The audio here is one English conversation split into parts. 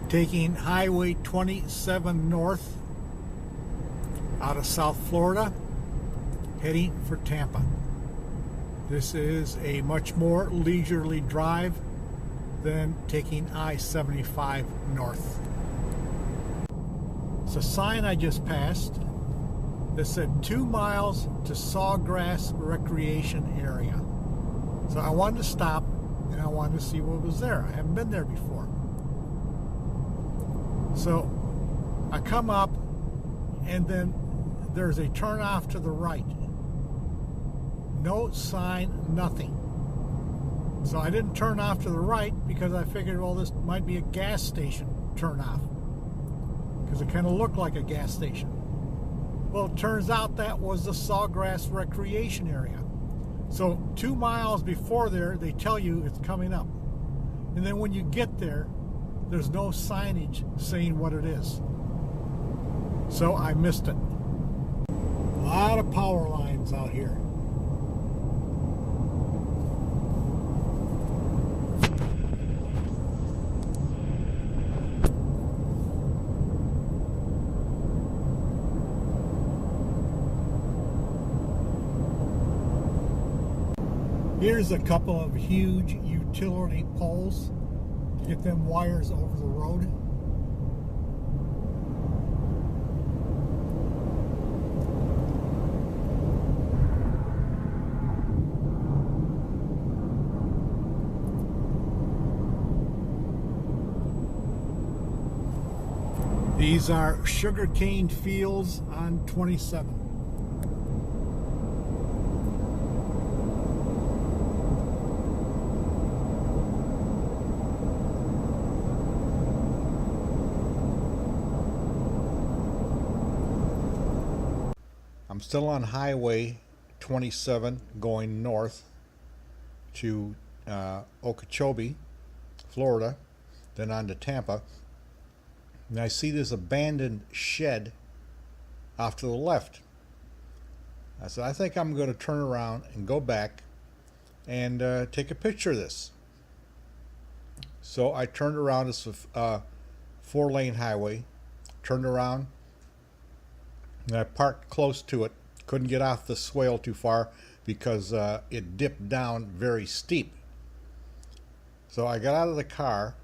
taking Highway 27 north out of South Florida, heading for Tampa. This is a much more leisurely drive than taking I-75 north. It's a sign I just passed that said 2 miles to Sawgrass Recreation Area. So I wanted to stop and I wanted to see what was there. I haven't been there before. So I come up and then there's a turnoff to the right. No sign, nothing. So I didn't turn off to the right because I figured, well, this might be a gas station turnoff, because it kind of looked like a gas station. Well, it turns out that was the Sawgrass Recreation Area. So 2 miles before there, they tell you it's coming up. And then when you get there, there's no signage saying what it is. So I missed it. A lot of power lines out here. Here's a couple of huge utility poles to get them wires over the road. These are sugarcane fields on 27. I'm still on Highway 27 going north to Okeechobee, Florida, then on to Tampa. And I see this abandoned shed off to the left. I said, I think I'm going to turn around and go back and take a picture of this. So I turned around. It's a 4-lane highway. Turned around and I parked close to it. Couldn't get off the swale too far because it dipped down very steep. So I got out of the car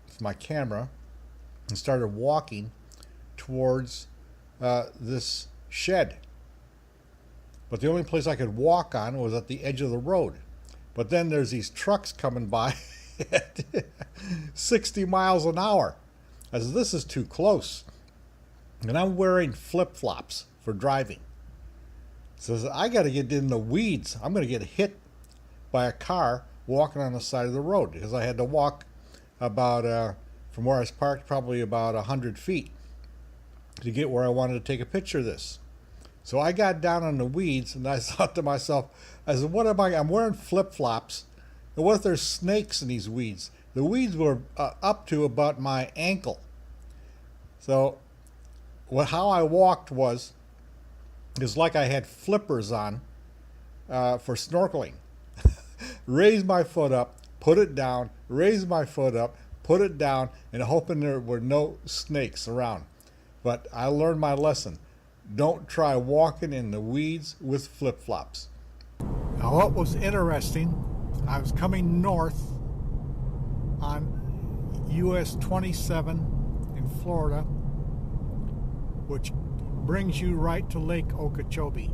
with my camera and started walking towards this shed. But the only place I could walk on was at the edge of the road. But then there's these trucks coming by at 60 miles an hour. I said, this is too close. And I'm wearing flip-flops for driving. So I got to get in the weeds. I'm going to get hit by a car walking on the side of the road, because I had to walk about, from where I was parked, probably about 100 feet to get where I wanted to take a picture of this. So I got down on the weeds and I thought to myself, I said, what am I'm wearing flip-flops, and what if there's snakes in these weeds? The weeds were up to about my ankle. So how I walked was like I had flippers on for snorkeling. Raise my foot up, put it down, raise my foot up, put it down, and hoping there were no snakes around. But I learned my lesson. Don't try walking in the weeds with flip-flops. Now what was interesting, I was coming north on US 27 in Florida, which brings you right to Lake Okeechobee.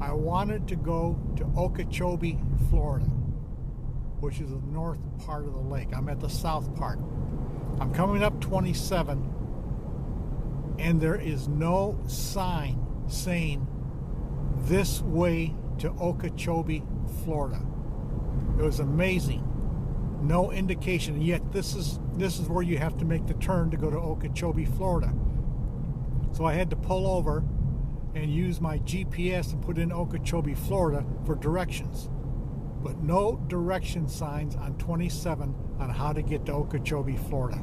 I wanted to go to Okeechobee, Florida, which is the north part of the lake. I'm at the south part. I'm coming up 27, and there is no sign saying this way to Okeechobee, Florida. It was amazing. No indication, and yet this is where you have to make the turn to go to Okeechobee, Florida. So I had to pull over and use my GPS and put in Okeechobee, Florida for directions. But no direction signs on 27 on how to get to Okeechobee, Florida.